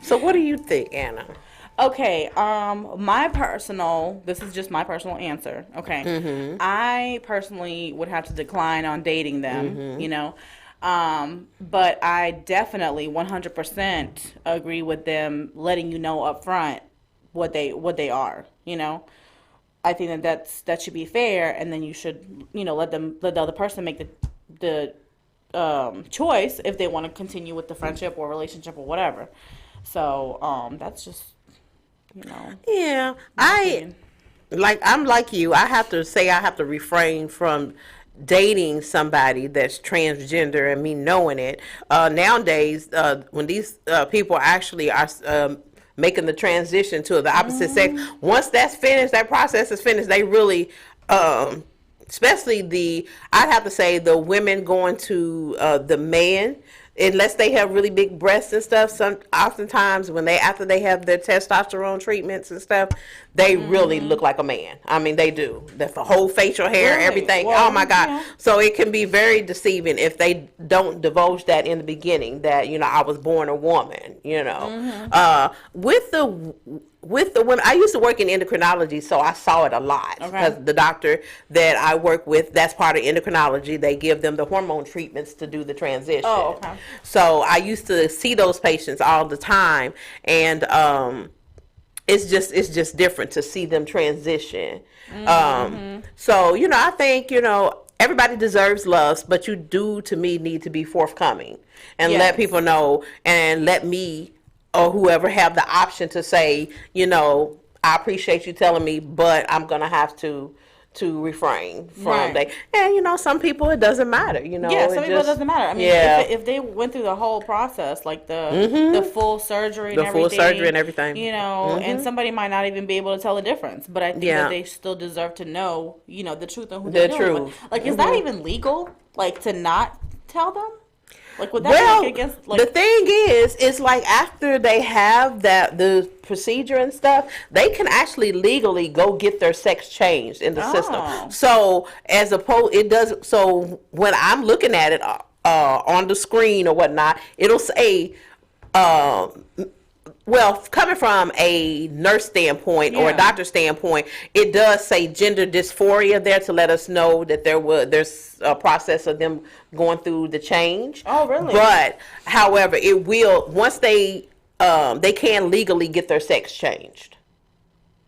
So what do you think, Anna? Okay, this is just my personal answer. Okay. I personally would have to decline on dating them, you know. But I definitely 100% agree with them letting you know up front what they are, you know. I think that should be fair, and then you should, you know, let the other person make the choice if they want to continue with the friendship or relationship or whatever. So that's just, you know. Yeah, opinion. I'm like you. I have to say I have to refrain from dating somebody that's transgender and me knowing it. Nowadays, when these people actually are making the transition to the opposite sex, once that's finished, that process is finished, they really, especially I'd have to say the women going to the man, unless they have really big breasts and stuff, oftentimes after they have their testosterone treatments and stuff, they really look like a man. I mean, they do. The whole facial hair, Really? everything. Well, oh my God. yeah. So it can be very deceiving if they don't divulge that in the beginning, that, you know, I was born a woman, you know. With the with the women, I used to work in endocrinology, so I saw it a lot. Okay. Because the doctor that I work with, that's part of endocrinology. They give them the hormone treatments to do the transition. Oh, okay. So I used to see those patients all the time, and it's just different to see them transition. So I think everybody deserves love, but you do, to me, need to be forthcoming and Yes. let people know, and let me or whoever have the option to say, I appreciate you telling me, but I'm gonna have to refrain from Right. that. And some people, it doesn't matter. Yeah, some people it doesn't matter. I mean, yeah. if they went through the whole process, like the full surgery, and The full everything, surgery and everything. and somebody might not even be able to tell the difference, but I think Yeah. that they still deserve to know, the truth of who The they're dealing with. truth. Like, is that even legal? Like, to not tell them? Like, would that Well, be against? Like, the thing is, it's like after they have the procedure and stuff, they can actually legally go get their sex changed in the Oh. system. So as opposed, it does. So when I'm looking at it on the screen or whatnot, it'll say. Well, coming from a nurse standpoint or a Yeah. doctor standpoint, it does say gender dysphoria there to let us know that there's a process of them going through the change. Oh, really? But however, it will once they can legally get their sex changed.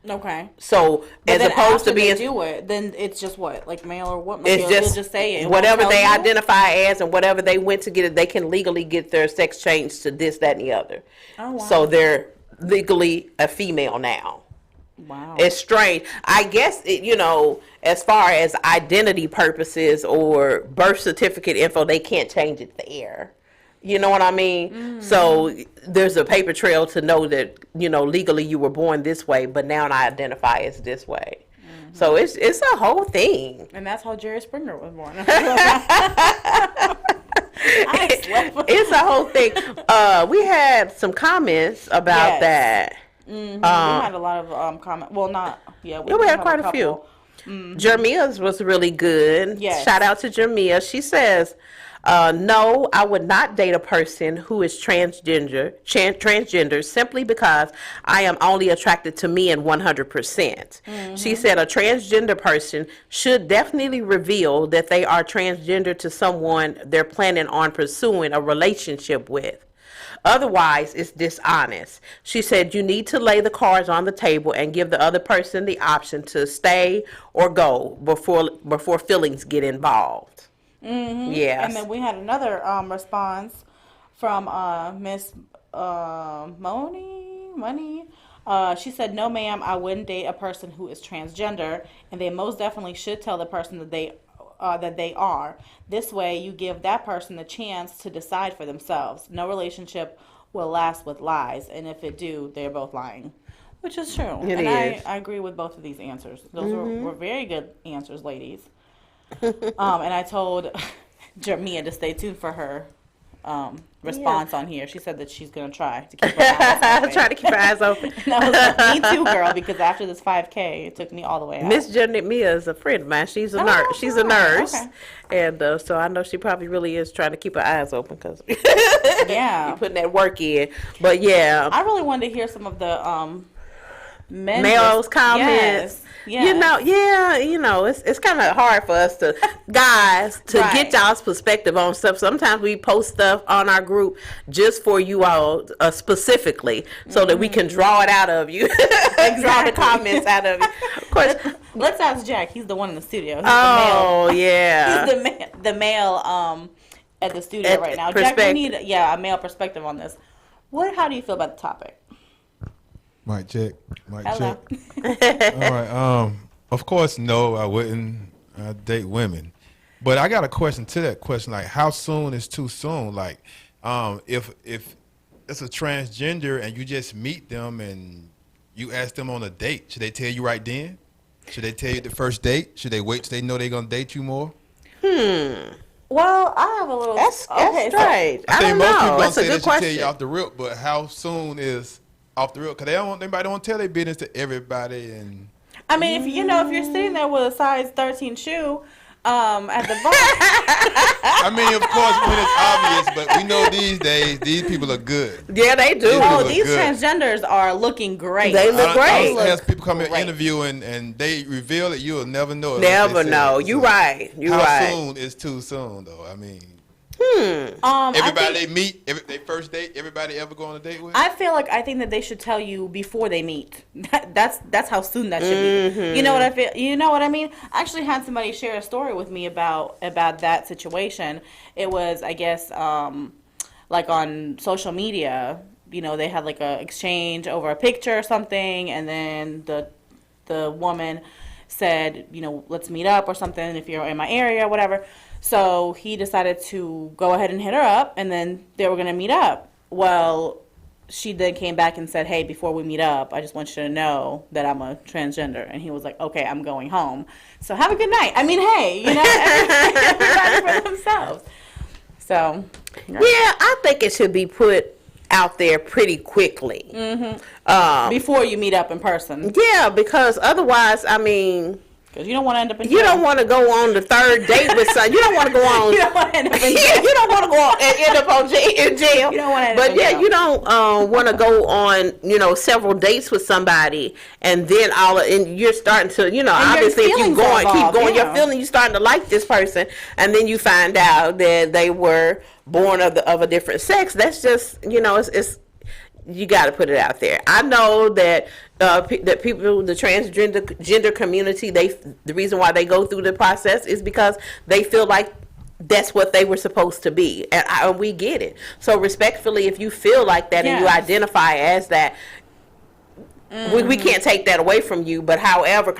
okay. So But as then opposed after to being, they do it, then it's just what, like male or what? it's They'll just say it. It won't whatever tell they you? identify as and whatever they went to get it, they can legally get their sex changed to this, that, and the other. Oh, wow. So they're legally a female now. Wow. It's strange. I guess as far as identity purposes or birth certificate info, they can't change it there. You know what I mean? So there's a paper trail to know that legally you were born this way, but now I identify as this way. So it's a whole thing. And that's how Jerry Springer was born. It's a whole thing. We had some comments about Yes. that. We had a lot of comment. Well, not yeah. We had quite a few. Jermia's was really good. Yes. Shout out to Jermia. She says, no, I would not date a person who is transgender simply because I am only attracted to men 100%. She said a transgender person should definitely reveal that they are transgender to someone they're planning on pursuing a relationship with. Otherwise, it's dishonest. She said you need to lay the cards on the table and give the other person the option to stay or go before feelings get involved. Yes. And then we had another response from Miss Money. She said, "No, ma'am, I wouldn't date a person who is transgender, and they most definitely should tell the person that they are. This way, you give that person the chance to decide for themselves. No relationship will last with lies, and if it do, they're both lying." Which is true. It and is. I agree with both of these answers. Those were very good answers, ladies. And I told Jermia to stay tuned for her response on here. She said that she's going to try to keep her eyes open. Try to keep her eyes open. And I was like, me too, girl, because after this 5K, it took me all the way out. Miss Jermia is a friend of mine. She's a nurse. She's a nurse. Okay. And so I know she probably really is trying to keep her eyes open because Yeah. you're putting that work in. But yeah. I really wanted to hear some of the men Males comments. Yes. It's kind of hard for us guys to Right. get y'all's perspective on stuff. Sometimes we post stuff on our group just for you all specifically so that we can draw it out of you. Draw the comments out of you. Of course. Let's ask Jack. He's the one in the studio. He's Oh, the male. yeah. He's the male at the studio right now. Jack, we need a male perspective on this. How do you feel about the topic? Mic check. Mic Hello. check. All right. Of course, no, I wouldn't date women. But I got a question to that question. Like, how soon is too soon? Like, if it's a transgender and you just meet them and you ask them on a date, should they tell you right then? Should they tell you at the first date? Should they wait till they know they're gonna date you more? Well, I have a little. That's okay, right. I I think don't most know. people That's a don't say good they should tell question. you off the rip, but how soon is off the rip? Because everybody don't tell their business to everybody. And I mean, if you're sitting there with a size 13 shoe, at the bar. I mean, of course, when it's obvious, but we know these days these people are good. Yeah, they do. Oh, look these good. transgenders are looking great. They look great. I have people come in great. interview and they reveal it. You'll never know. it Never like they know. said. You So, right. You how right. soon is too soon, though? I mean, I everybody think- they meet, they first date, everybody ever go on a date with? I think that they should tell you before they meet. That's how soon that should be. You know what I feel? You know what I mean? I actually had somebody share a story with me about that situation. It was, I guess, like on social media. You know, they had like a exchange over a picture or something, and then the woman said, you know, let's meet up or something if you're in my area or whatever. So he decided to go ahead and hit her up, and then they were going to meet up. Well, she then came back and said, hey, before we meet up, I just want you to know that I'm a transgender. And he was like, okay, I'm going home. So have a good night. I mean, hey, you know, everybody for themselves. So, Yeah, I think it should be put out there pretty quickly. before you meet up in person. Yeah, because otherwise, I mean, Because you don't want to end up in you jail. don't want to go on the third date with someone. You don't want to go on. You don't want to end up in jail. You don't want to go on and end up in jail. You don't wanna end up But in yeah, jail. you don't want to go on, several dates with somebody, and then and you're starting to, And your obviously if you feelings going, keep involved, going, yeah. you're feeling, you starting to like this person, and then you find out that they were born of a different sex. That's just, it's you got to put it out there. I know that that people, the transgender community, the reason why they go through the process is because they feel like that's what they were supposed to be, and we get it. So respectfully, if you feel like that and you Yes. identify as that, we can't take that away from you. But however,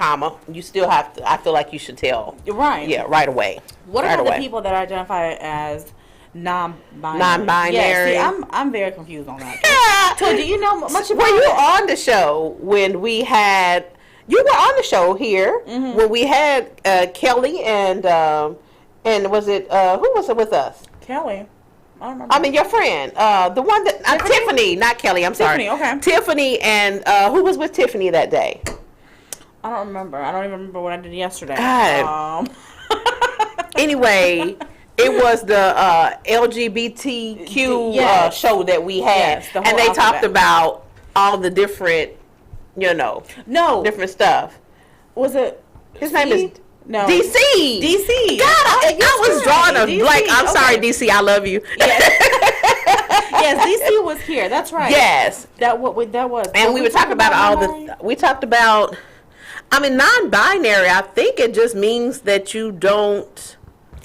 you still have to. I feel like you should tell. Right. Yeah, right away. What right about away. the people that identify as non-binary? Non-binary. Yeah, see, I'm very confused on that. So do you know much about Were you it? on the show when we had? You were on the show here when we had Kelly and was it who was it with us? Kelly. I don't remember. I mean, your friend, the one that Tiffany, not Kelly. I'm sorry, Tiffany, okay. Tiffany, and who was with Tiffany that day? I don't remember. I don't even remember what I did yesterday. God. Anyway, it was the LGBTQ Yes. show that we had, Yes, the whole and they alphabet. talked about all the different, No. different stuff. Was it? His name is No. DC. DC. God, I was drawing a DC, blank. I'm sorry, okay. DC. I love you. Yes, DC was here. That's right. Yes. That was. And we were talking about we talked about, non-binary, I think it just means that you don't,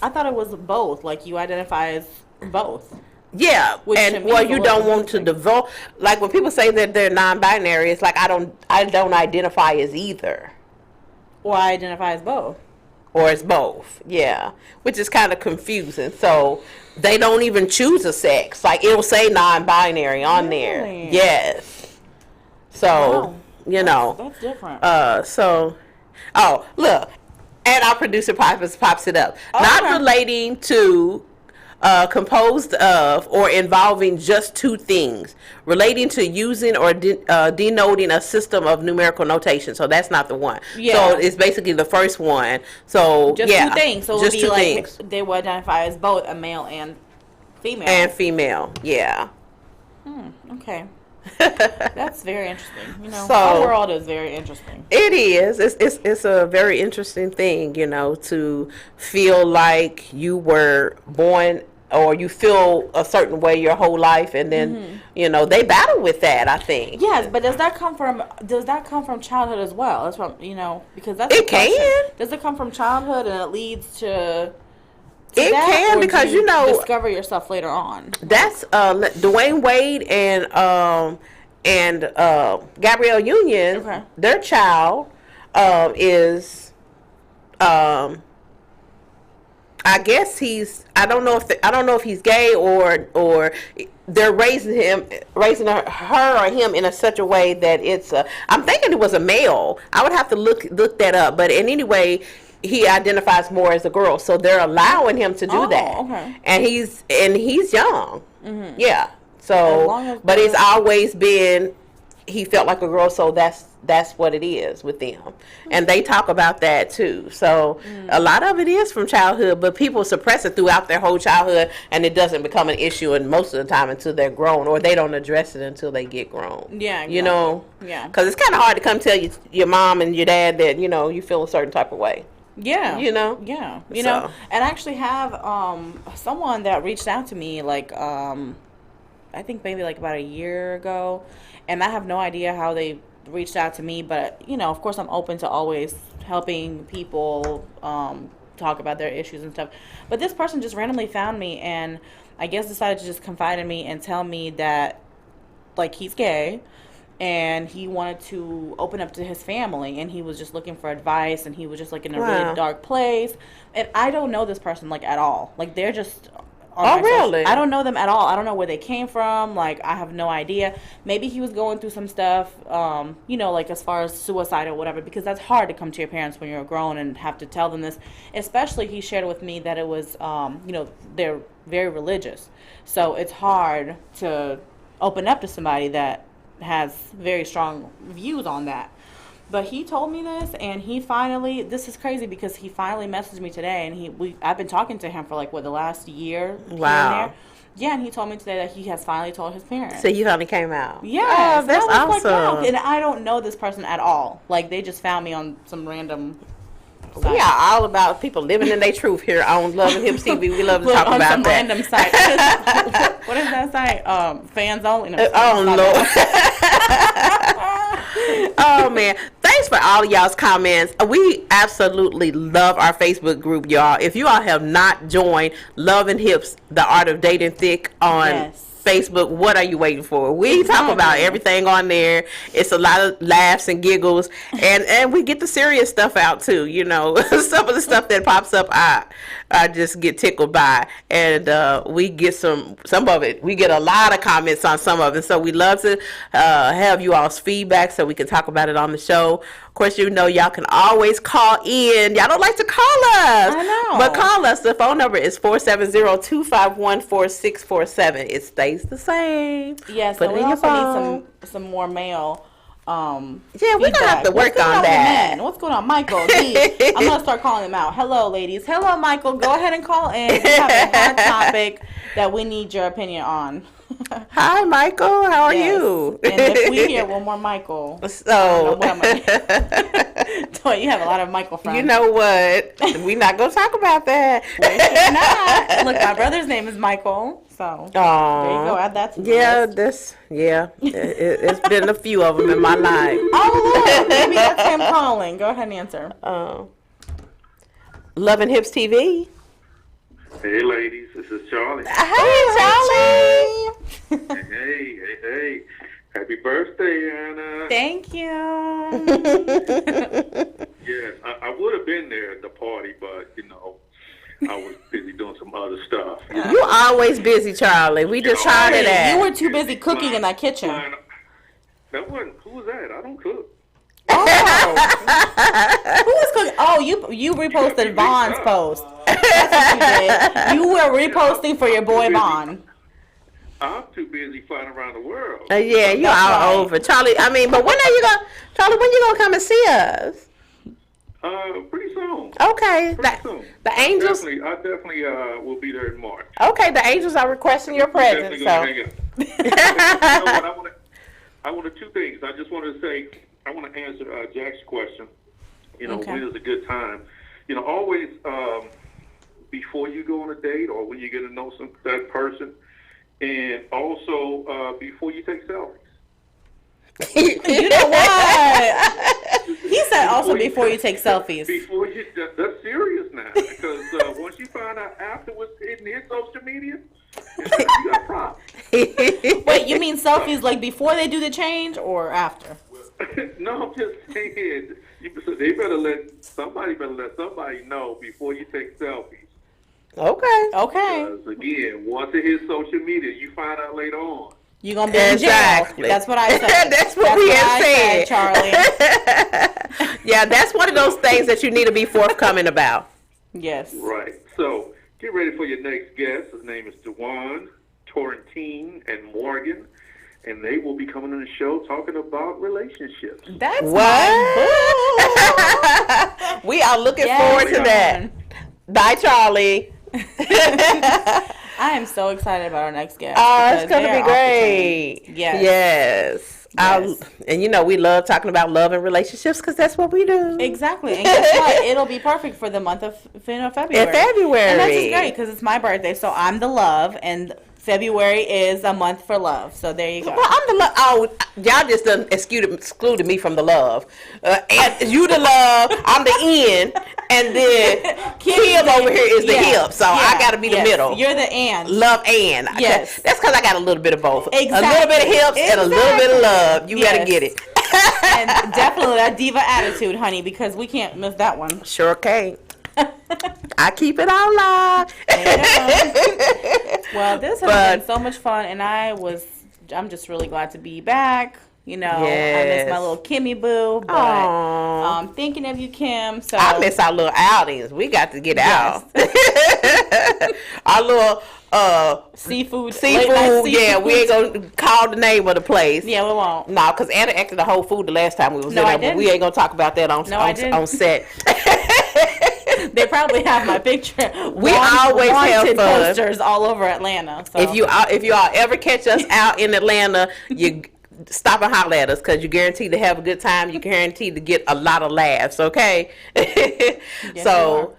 I thought it was both. Like you identify as both. yeah, Which and to me well, is a you little don't want to confusing. devote, like when people say that they're non-binary, it's like I don't identify as either, Or I identify as both. or as both, yeah, which is kind of confusing. So they don't even choose a sex, like it'll say non-binary on there, Really? yes. So Wow. That's different. Look, and our producer pops it up. Not Okay. relating to, composed of, or involving just two things. Relating to using or denoting a system of numerical notation. So that's not the one. Yeah. So it's basically the first one. So Just yeah, two things. So it would just be two like things. they would identify as both a male and female. And female, yeah. Okay. That's very interesting. So- our world is very interesting. It is. It's a very interesting thing, to feel like you were born or you feel a certain way your whole life, and then they battle with that. I think. Yes, but does that come from childhood as well? That's from because that's It the question. can. Does it come from childhood and it leads to It that, can, or do because discover yourself later on. that's Dwayne Wade and Gabrielle Union. Okay. Their child is I guess I don't know if he's gay or they're raising her or him in such a way that I'm thinking it was a male. I would have to look that up, but in any way he identifies more as a girl, so they're allowing him to do that. Okay. And he's young. Yeah. As So, long as but it's always been he felt like a girl, so that's that's what it is with them. And they talk about that too. So a lot of it is from childhood, but people suppress it throughout their whole childhood, and it doesn't become an issue and most of the time until they're grown, or they don't address it until they get grown. Yeah, exactly. You know? Yeah. Because it's kind of hard to come tell your mom and your dad that, you know, you feel a certain type of way. Yeah. You know? Yeah. You So. know, and I actually have someone that reached out to me like I think maybe like about a year ago, and I have no idea how they reached out to me, but you know, of course I'm open to always helping people talk about their issues and stuff. But this person just randomly found me and I guess decided to just confide in me and tell me that like he's gay and he wanted to open up to his family and he was just looking for advice and he was just like in a really dark place. And I don't know this person like at all. Like they're just really? I don't know them at all. I don't know where they came from. Like I have no idea. Maybe he was going through some stuff, you know, like as far as suicide or whatever, because that's hard to come to your parents when you're grown and have to tell them this. Especially he shared with me that it was, you know, they're very religious. So it's hard to open up to somebody that has very strong views on that. But he told me this, and he finally, this is crazy because he finally messaged me today, and I've been talking to him for like, the last year? Wow. Yeah, and he told me today that he has finally told his parents. So you finally came out. Yeah. Oh, that's awesome. Like, wow. And I don't know this person at all. Like, they just found me on some random site. We are all about people living in their truth here on Love and Hips TV. We love to talk on about some that. random site. What is that site? Fans only? No, Oh, Lord. Oh, man. Thanks for all of y'all's comments. We absolutely love our Facebook group, y'all. If you all have not joined Love and Hips, The Art of Dating Thick on Facebook, what are you waiting for? We talk about everything on there. It's a lot of laughs and giggles, and we get the serious stuff out too. You know, some of the stuff that pops up, I just get tickled by, and we get some of it. We get a lot of comments on some of it, so we love to have you all's feedback so we can talk about it on the show. Of course, you know y'all can always call in. Y'all don't like to call us. I know. But call us. The phone number is 470-251-4647. It stays the same. Yeah, so we also need some more mail. Yeah, we're going to have to work on that. What's going on, Michael? I'm going to start calling them out. Hello, ladies. Hello, Michael. Go ahead and call in. We have a hot topic that we need your opinion on. Hi, Michael. How are you? And if we hear one more Michael, so Toy, you have a lot of Michael friends. You know what? We're not going to talk about that. We're not. Look, my brother's name is Michael, so there you go. Add that to the list. It's been a few of them in my life. Oh, Lord. Maybe that's him calling. Go ahead and answer. Love and Hips TV. Hey, ladies, this is Charlie. Hey, Charlie. Hey. Happy birthday, Anna. Thank you. Yes, I would have been there at the party, but, you know, I was busy doing some other stuff. You know? You always busy, Charlie. We just tried it out. You were too busy cooking in that kitchen. That wasn't, who was that? I don't cook. Oh. Who was cooking? Oh, you reposted Vaughn's post. That's what you did. You were reposting for your boy Vaughn. I'm too busy flying around the world. Yeah, you all over, Charlie. I mean, but when are you gonna, Charlie? When you gonna come and see us? Pretty soon. Okay. Pretty soon. The Angels. I definitely will be there in March. Okay, the Angels are requesting your presence. Definitely gonna hang out. You know what, I wanted two things. I just wanted to say, I want to answer Jack's question. You know, when is a good time? You know, always before you go on a date or when you get to know that person, and also before you take selfies. You know what? He said also before you take selfies. Before you, that's serious now. Because once you find out afterwards hitting his social media, you got problems. Wait, you mean selfies like before they do the change or after? No, I'm just saying. Somebody better let somebody know before you take selfies. Okay. Because again, once it hits social media, you find out later on. You're going to be in jail. That's what I said. That's what we have said, Charlie. Yeah, that's one of those things that you need to be forthcoming about. Yes. Right. So get ready for your next guest. His name is Dewan Torrentine and Morgan. and they will be coming on the show talking about relationships. That's what? We are looking forward to that. Bye, Charlie. I am so excited about our next guest. Oh, it's going to be great. Yes. And you know, we love talking about love and relationships because that's what we do. Exactly. And guess what? It'll be perfect for the month of February. In February. And that's just great because it's my birthday, so I'm the love, and February is a month for love. So there you go. Well, I'm the love. Oh, y'all just done excluded me from the love. And you the love, I'm the end, and then Kim over here is the hip. So I got to be the middle. You're the and. Love and. Yes. That's because I got a little bit of both. Exactly. A little bit of hips and a little bit of love. You better get it. And definitely that diva attitude, honey, because we can't miss that one. Sure can't. I keep it all live. Well, this has been so much fun, and I'm just really glad to be back. You know, I miss my little Kimmy boo, but I'm thinking of you, Kim. So I miss our little outings. We got to get out. Our little seafood. Yeah, we ain't gonna call the name of the place. Yeah, we won't. No, because Anna acted the whole food the last time we was in there, but we ain't gonna talk about that on set. They probably have my picture. We always have fun. Posters all over Atlanta. So. If you all ever catch us out in Atlanta, you stop and holler at us because you guaranteed to have a good time. You guaranteed to get a lot of laughs. Okay. Yes, so.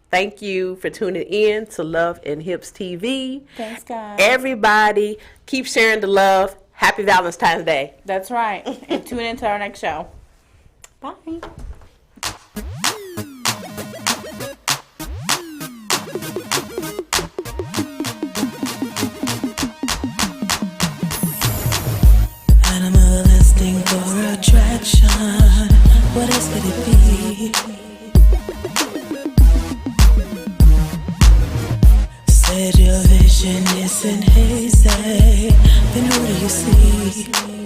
Thank you for tuning in to Love and Hips TV. Thanks, guys. Everybody, keep sharing the love. Happy Valentine's Day. That's right. And tune in to our next show. Bye. Animalistic for attraction. What else could it be? Said your vision isn't hazy. Then who do you see?